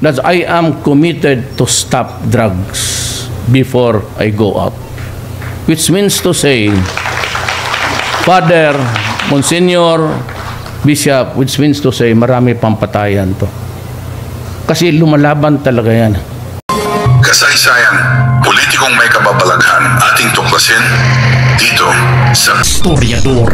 that I am committed to stop drugs before I go out. Which means to say, Father, Monsignor, Bishop, which means to say, marami pang patayan to. Kasi lumalaban talaga yan. Kasaysayan, politikong may kababalaghan ating tuklasin dito sa Historiador.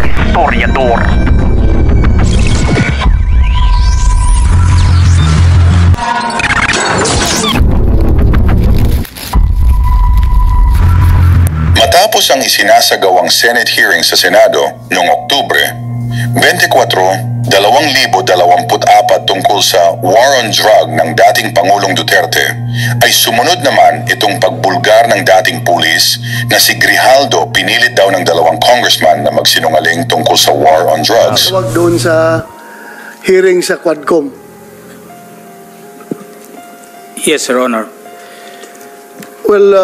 Matapos ang isinasagawang Senate hearing sa Senado noong Oktubre 24, 2024 tungkol sa war on drug ng dating Pangulong Duterte, ay sumunod naman itong pagbulgar ng dating pulis na si Grijaldo, pinilit daw ng dalawang congressman na magsinungaling tungkol sa war on drugs. Tawag doon sa hearing sa Quadcom. Yes, Your Honor. Well,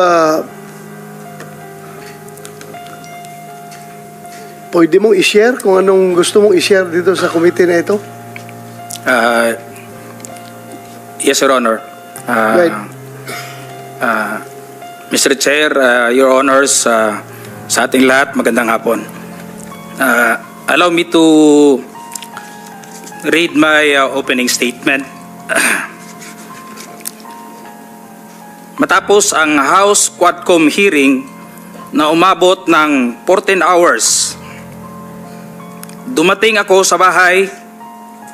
pwede mong i-share kung anong gusto mong i-share dito sa committee na ito? Yes, Your Honor. Right. Mr. Chair, Your Honors, sa ating lahat, magandang hapon. Allow me to read my opening statement. Matapos ang House Quadcom hearing na umabot ng 14 hours, dumating ako sa bahay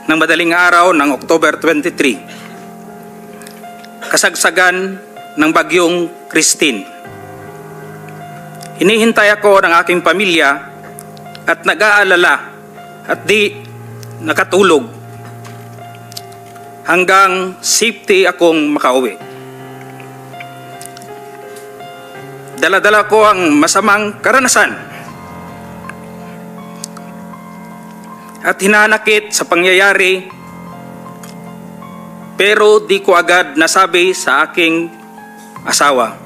ng madaling araw ng October 23, kasagsagan ng bagyong Christine. Hinihintay ako ng aking pamilya at nag-aalala at di nakatulog hanggang safety akong makauwi. Dala-dala ko ang masamang karanasan at hinanakit sa pangyayari, pero di ko agad nasabi sa aking asawa.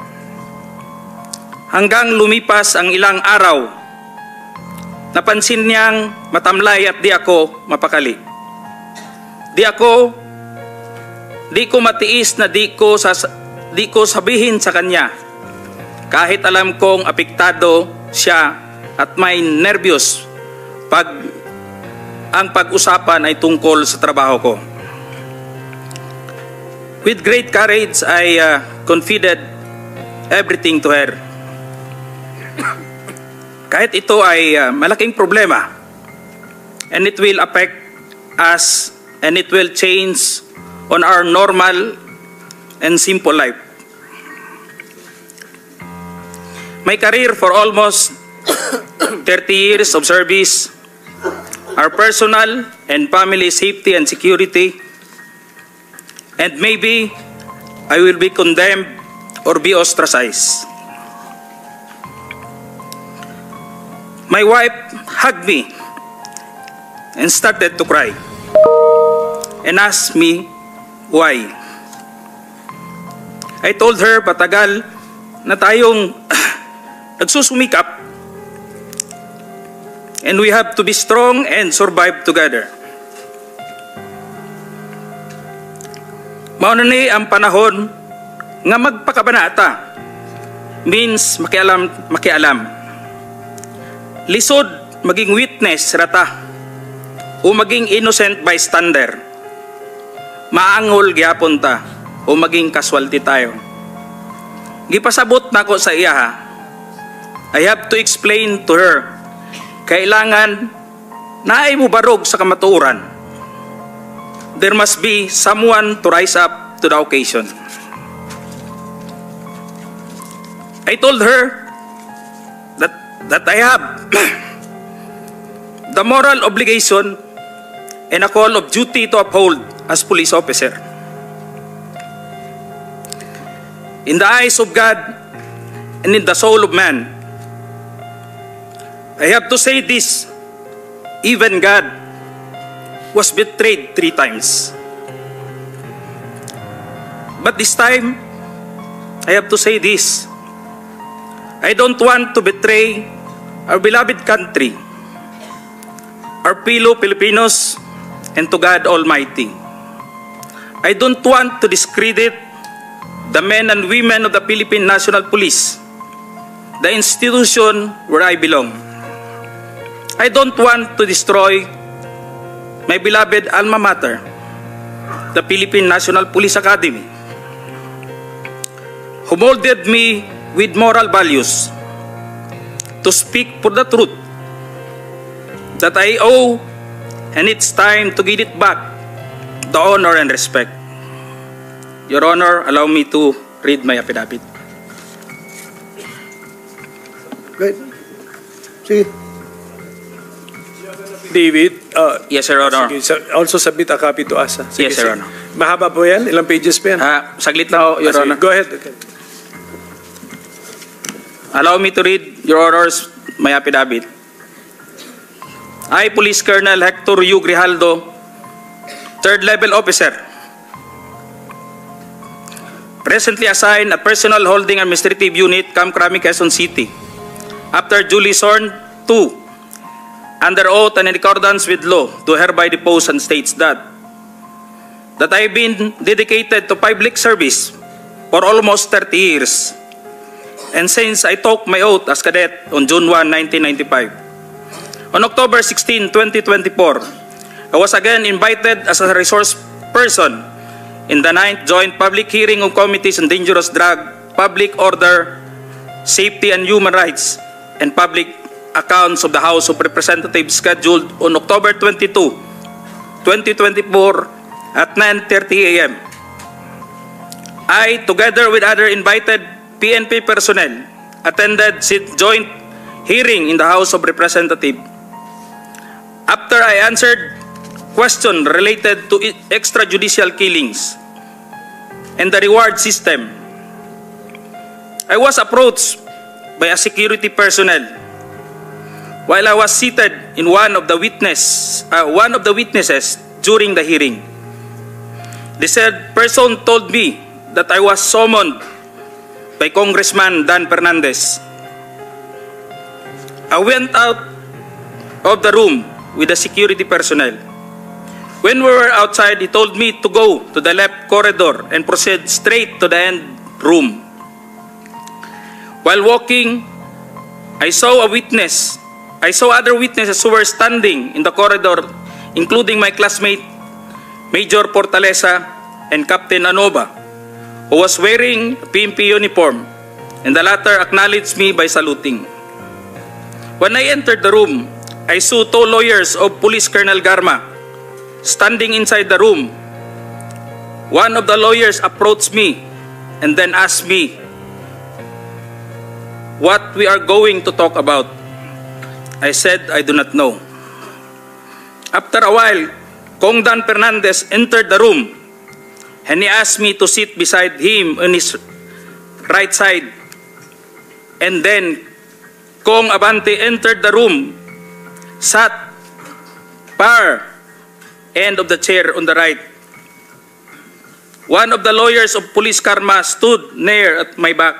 Hanggang lumipas ang ilang araw, napansin niyang matamlay at di ako mapakali. Di ko matiis na di ko sabihin sa kanya, kahit alam kong apektado siya at may nervyos ang pag-usapan ay tungkol sa trabaho ko. With great courage, I confided everything to her. Kahit ito ay malaking problema, and it will affect us, and it will change on our normal and simple life. My career for almost 30 years of service, our personal and family safety and security, and maybe I will be condemned or be ostracized. My wife hugged me and started to cry and asked me why. I told her patagal na tayong nagsusumikap and we have to be strong and survive together. Mauna ni ang panahon nga magpakabanata means makialam. Lisod maging witness rata o maging innocent bystander. Maangol gyapon ta o maging casualty tayo. Gipasabot na ko sa iya ha. I have to explain to her, kailangan naay mo barog sa kamatuoran. There must be someone to rise up to the occasion. I told her that I have the moral obligation and a call of duty to uphold as police officer. In the eyes of God and in the soul of man, I have to say this, even God was betrayed 3 times. But this time, I have to say this, I don't want to betray our beloved country, our fellow Filipinos, and to God Almighty. I don't want to discredit the men and women of the Philippine National Police, the institution where I belong. I don't want to destroy my beloved alma mater, the Philippine National Police Academy, who molded me with moral values to speak for the truth that I owe, and it's time to give it back the honor and respect. Your Honor, allow me to read my affidavit. Right. Sige. David, Yes, Your Honor. also submit a copy to us. Yes, Your Honor. Mahaba po yan? Ilang pages pa yan? Saglit lang, Your Sige, Honor. go ahead. Okay. Allow me to read, Your Honors, my affidavit. I, Police Colonel Hector U. Grijaldo, third level officer, presently assigned a personal holding administrative unit, Camp Crame, Quezon City, after duly sworn to, under oath and in accordance with law, do hereby depose and states that I have been dedicated to public service for almost 30 years. And since I took my oath as cadet on June 1, 1995, on October 16, 2024, I was again invited as a resource person in the 9th Joint Public Hearing of Committees on Dangerous Drug, Public Order, Safety and Human Rights, and Public Accounts of the House of Representatives scheduled on October 22, 2024 at 9:30 a.m. I, together with other invited PNP personnel, attended joint hearing in the House of Representatives. After I answered questions related to extrajudicial killings and the reward system, I was approached by a security personnel while I was seated in one of the witnesses during the hearing. The said person told me that I was summoned by Congressman Dan Fernandez. I went out of the room with the security personnel. When we were outside, he told me to go to the left corridor and proceed straight to the end room. While walking, I saw other witnesses who were standing in the corridor, including my classmate, Major Portalesa and Captain Anova, who was wearing a PNP uniform, and the latter acknowledged me by saluting. When I entered the room, I saw two lawyers of Police Colonel Garma standing inside the room. One of the lawyers approached me and then asked me what we are going to talk about. I said I do not know. After a while, Kong Dan Fernandez entered the room and he asked me to sit beside him on his right side. And then Kong Abante entered the room, sat far end of the chair on the right. One of the lawyers of Police Karma stood near at my back.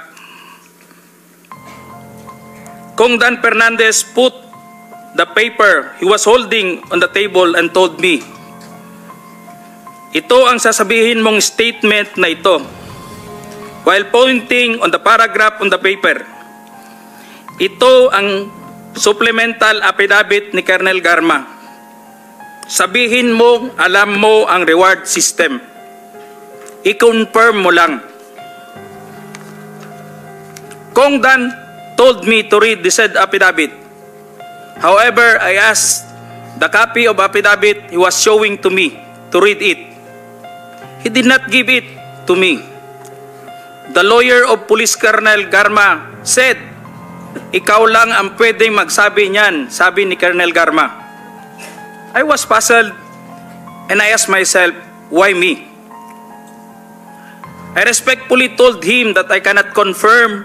Kong Dan Fernandez put the paper he was holding on the table and told me, "Ito ang sasabihin mong statement na ito," while pointing on the paragraph on the paper. Ito ang supplemental affidavit ni Colonel Garma. Sabihin mo, alam mo ang reward system. I-confirm mo lang. Kong Dan told me to read the said affidavit. However, I asked the copy of affidavit he was showing to me to read it. He did not give it to me. The lawyer of Police Colonel Garma said, "Ikaw lang ang pwedeng magsabi niyan," sabi ni Colonel Garma. I was puzzled and I asked myself, why me? I respectfully told him that I cannot confirm.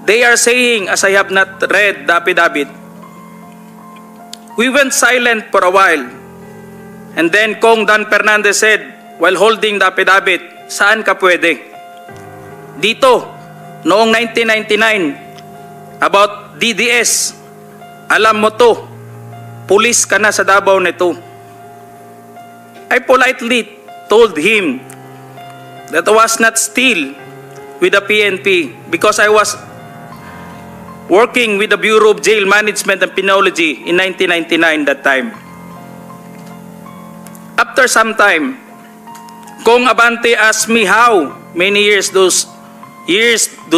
They are saying as I have not read the affidavit. We went silent for a while. And then Kong Dan Fernandez said, while holding the affidavit, "Saan ka pwede?" "Dito, noong 1999, about DDS. Alam mo to, pulis ka na sa Davao nito." I politely told him that I was not still with the PNP because I was working with the Bureau of Jail Management and Penology in 1999 that time. After some time, Kong Abante asked me how many years those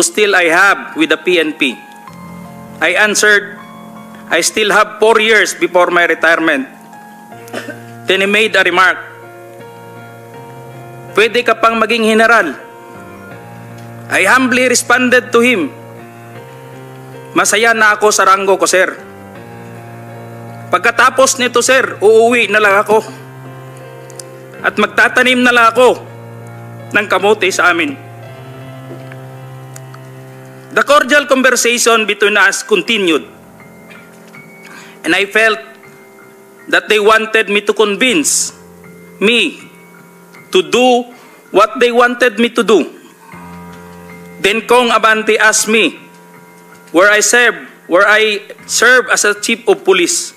still I have with the PNP. I answered, I still have 4 years before my retirement. Then he made a remark, pwede ka pang maging general. I humbly responded to him, masaya na ako sa ranggo ko, sir. Pagkatapos nito, sir, uuwi na lang ako. At magtatanim na lang ako ng kamote sa amin. The cordial conversation between us continued. And I felt that they wanted me to convince me to do what they wanted me to do. Then Kong Abante asked me where I serve as a chief of police.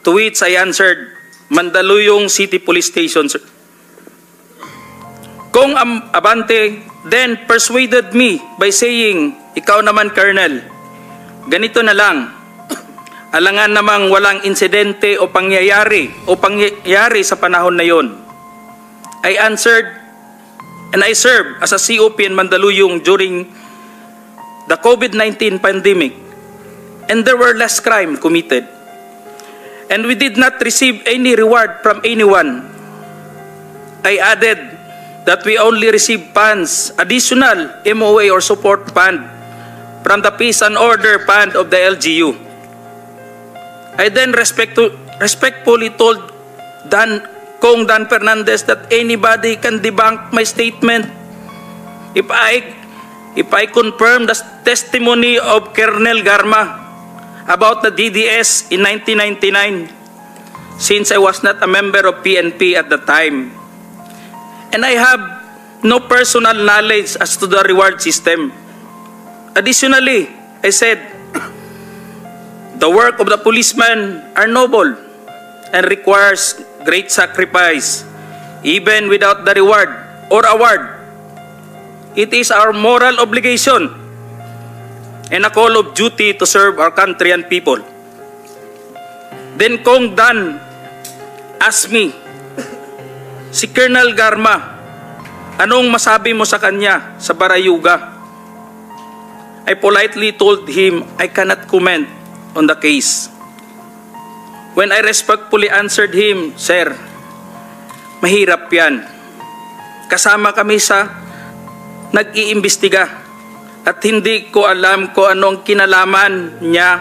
To which I answered, Mandaluyong City Police Station, sir. Kong Abante then persuaded me by saying, ikaw naman, Colonel, ganito na lang. Alangan namang walang insidente o pangyayari sa panahon na yon. I answered, and I served as a COP in Mandaluyong during the COVID-19 pandemic, and there were less crime committed. And we did not receive any reward from anyone. I added that we only received funds, additional MOA or support fund from the Peace and Order Fund of the LGU. I then respectfully told Kong Dan Fernandez that anybody can debunk my statement if I confirm the testimony of Colonel Garma about the DDS in 1999, since I was not a member of PNP at the time. And I have no personal knowledge as to the reward system. Additionally, I said, the work of the policeman are noble and requires great sacrifice, even without the reward or award. It is our moral obligation and a call of duty to serve our country and people. Then Kong Dan asked me, si Colonel Garma, anong masabi mo sa kanya sa Barayuga? I politely told him I cannot comment on the case. When I respectfully answered him, Sir, mahirap yan. Kasama kami sa nag-iimbestiga at hindi ko alam kung anong kinalaman niya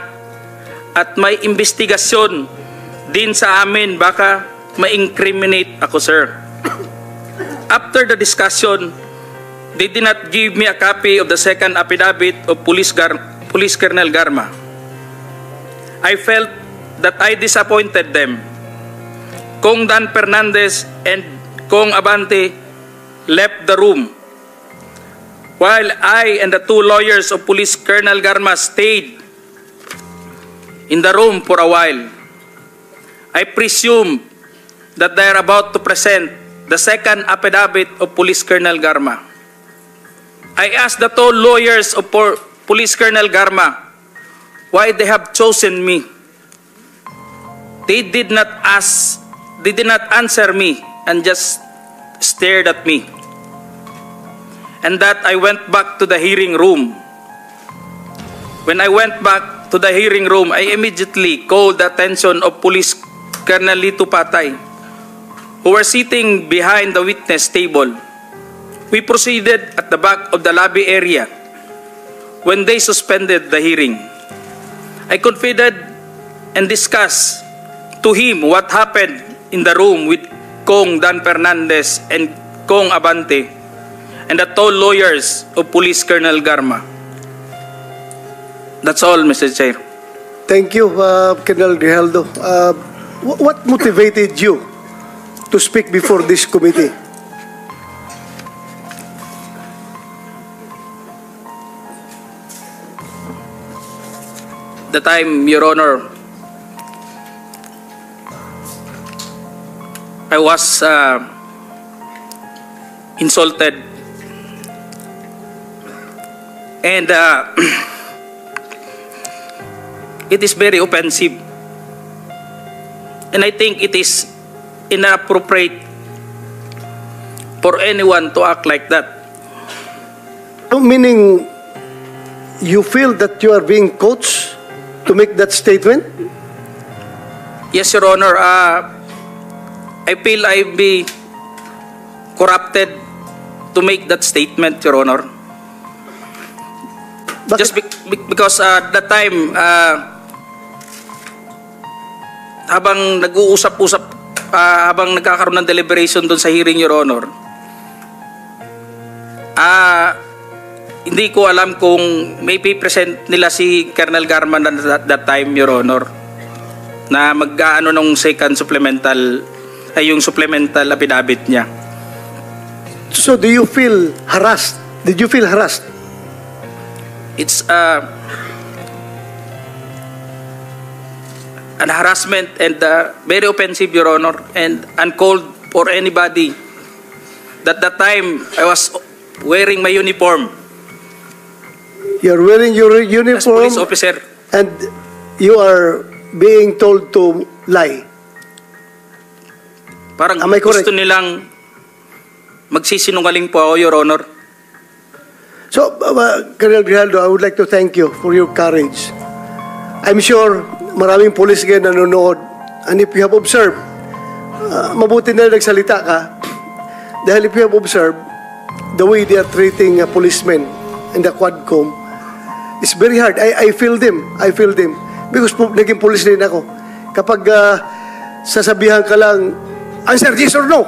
at may investigasyon din sa amin, baka ma-incriminate ako, sir. After the discussion, they did not give me a copy of the second affidavit of Police Colonel Garma. I felt that I disappointed them. Kong Dan Fernandez and Kong Abante left the room, while I and the two lawyers of Police Colonel Garma stayed in the room for a while. I presume that they are about to present the second affidavit of Police Colonel Garma. I asked the two lawyers of Police Colonel Garma why they have chosen me. They did not answer me and just stared at me. And that I went back to the hearing room. When I went back to the hearing room, I immediately called the attention of Police Colonel Lito Patay, who were sitting behind the witness table. We proceeded at the back of the lobby area when they suspended the hearing. I confided and discussed to him what happened in the room with Kong Dan Fernandez and Kong Abante and the two lawyers of Police Colonel Garma. That's all, Mr. Chair. Thank you, Colonel Grijaldo. What motivated you to speak before this committee? The time, Your Honor, I was insulted. And it is very offensive. And I think it is inappropriate for anyone to act like that. Meaning, you feel that you are being coached to make that statement? Yes, Your Honor. I feel I be corrupted to make that statement, Your Honor. Bakit? Just because that time, habang nag-uusap-usap, habang nagkakaroon ng deliberation doon sa hearing, Your Honor, hindi ko alam kung may present nila si Colonel Garman at that time, Your Honor, na mag-ano nung second supplemental, ay yung supplemental affidavit niya. So do you feel harassed? Did you feel harassed? It's an harassment and very offensive, Your Honor, and uncalled for anybody. That time, I was wearing my uniform You're wearing your as uniform police officer. and you are being told to lie. Parang Am I correct? gusto nilang magsisinungaling po ako, Your Honor. So, Colonel Grijaldo, I would like to thank you for your courage. I'm sure maraming police ngayon nanonood. And if you have observed, mabuti na nagsalita ka. Dahil if you have observed, the way they are treating policemen in the Quadcom, it's very hard. I feel them. I feel them. Because naging police din ako. Kapag sasabihan ka lang, answer yes or no.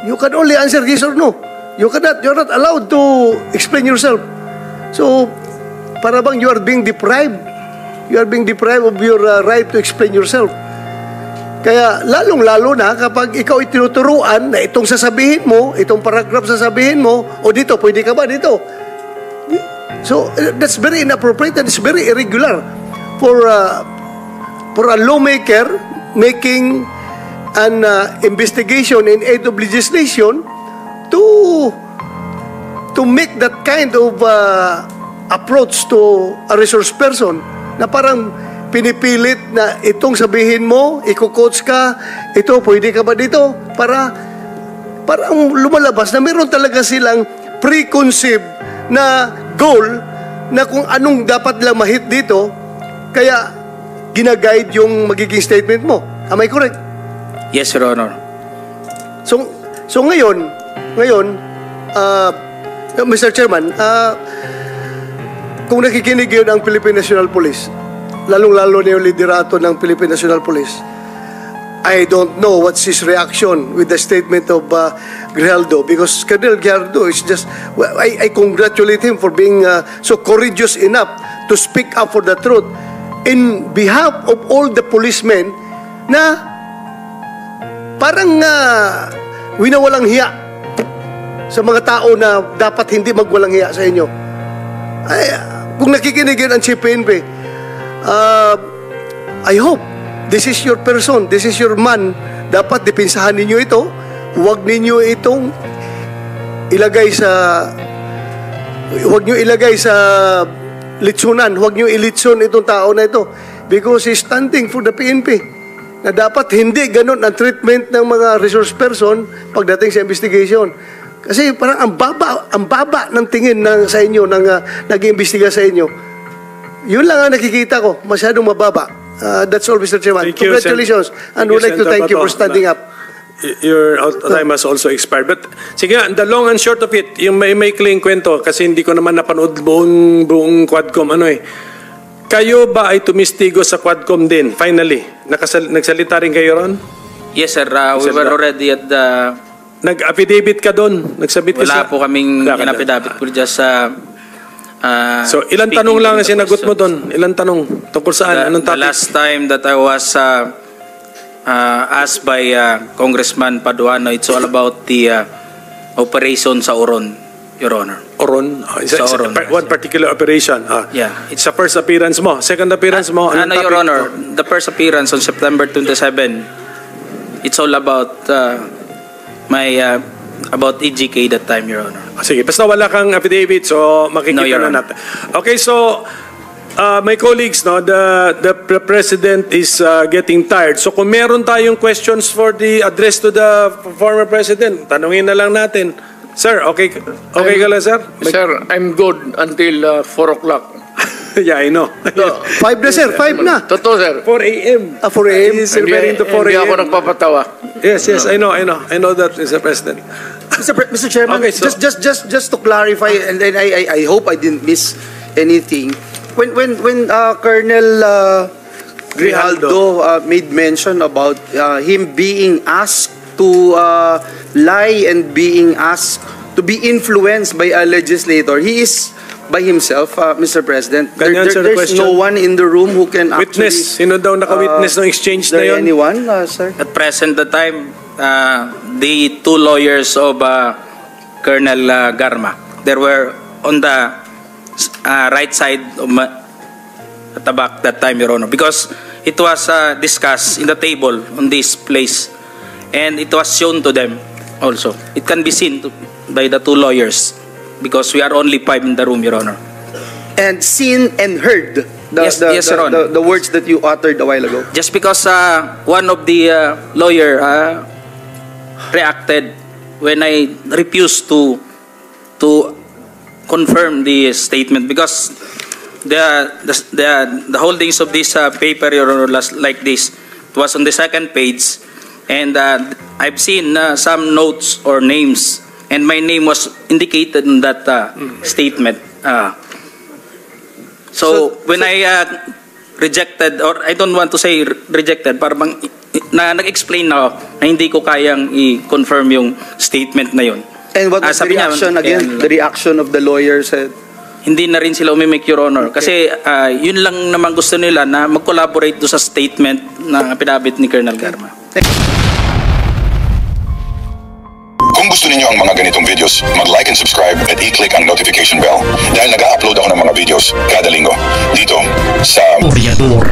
You can only answer yes or no. You're not allowed to explain yourself. So, para bang you are being deprived. You are being deprived of your right to explain yourself. Kaya lalong-lalo na kapag ikaw itinuturuan na itong sasabihin mo, itong paragraph sasabihin mo, o dito, pwede ka ba dito? So, that's very inappropriate and it's very irregular for a lawmaker making an investigation in aid of legislation to make that kind of approach to a resource person na parang pinipilit na itong sabihin mo, iko-coach ka, ito, pwede ka ba dito? Parang lumalabas na meron talaga silang preconceived na goal na kung anong dapat lang mahit dito, kaya ginaguide yung magiging statement mo. Am I correct? Yes, Your Honor. So ngayon, Mr. Chairman, kung nakikinig yun ang Philippine National Police, lalong-lalo na yung liderato ng Philippine National Police, I don't know what's his reaction with the statement of Grijaldo, because Colonel Grijaldo is just, I congratulate him for being so courageous enough to speak up for the truth in behalf of all the policemen na parang winawalang hiya sa mga tao na dapat hindi magwalang hiya sa inyo. Kung nakikinig yun ang Chief PNP, I hope this is your person, this is your man. Dapat dipinsahan ninyo ito. Huwag ninyo itong ilagay sa litsunan. Huwag nyo ilitsun itong tao na ito because he's standing for the PNP. Na dapat hindi ganun ang treatment ng mga resource person pagdating sa investigation. Kasi parang ang baba ng tingin sa inyo ng nag-iimbestiga sa inyo. Yun lang ang nakikita ko, masyadong mababa. That's all, Mr. Chairman. Thank you, Congratulations. And we'd like to thank you for standing up. Your time has also expired. But sige, the long and short of it, yung may maikling kwento, kasi hindi ko naman napanood buong Quadcom. Kayo ba ay tumistigo sa Quadcom din, finally? Nagsalita rin kayo ron? Yes, sir. We were already at the... Nag-affidavit ka doon? Nagsabit ka Wala po kaming in-affidavit. We're just... so, ilang tanong lang ang sinagot mo doon? Ilang tanong? Tungkol saan? Anong topic? The last time that I was asked by Congressman Paduano, it's all about the operation sa Oron, Your Honor. Oron? Sa Oron. One particular operation? Yeah. It's the first appearance mo. Second appearance mo? Anong Your topic? Honor, the first appearance on September 27, it's all about my about EGK that time, Your Honor. Sige, basta wala kang affidavit, so No, makikita Your na Honor. natin. Okay, so my colleagues, no, the President is getting tired. So kung meron tayong questions for the address to the former President, tanungin na lang natin. Sir, okay ka lang, sir? Sir, I'm good until 4 o'clock. Yeah, I know. 5 na, sir. 5 na. Totoo, sir. 4 a.m. 4 a.m. He's referring to 4 Hindi ako a.m. nagpapatawa. Yes, I know that, Mr. President. Mr. Chairman, Okay, so- just to clarify, and then I hope I didn't miss anything. When Colonel Grijaldo made mention about him being asked to lie and being asked to be influenced by a legislator, he is by himself, Mr. President. Can you answer the There's question? no one in the room who can Witness. actually... Sino daw naka-witness ng exchange Is na there yun? anyone, sir? At present the time, the two lawyers of Colonel Garma, they were on the right side of at the back that time, Your Honor, because it was discussed in the table on this place, and it was shown to them also. It can be seen by the two lawyers because we are only 5 in the room, Your Honor. And seen and heard Yes, Your Honor. the words that you uttered a while ago. Just because one of the lawyer reacted when I refused to confirm the statement, because the holdings of this paper, Your Honor, like this, it was on the second page, and I've seen some notes or names, and my name was indicated in that statement. So when I rejected, or I don't want to say rejected, parang nag-explain na ako na hindi ko kayang i-confirm yung statement na yun. And what was the Sabi niya, reaction again? The reaction of the lawyer said, hindi na rin sila umimik, Your Honor. Kasi yun lang naman gusto nila na mag-collaborate do sa statement na pinabit ni Colonel Garma. Kung gusto niyo ang mga ganitong videos, mag-like and subscribe at i-click ang notification bell dahil nag-upload ako ng mga videos kada linggo dito sa Historiador.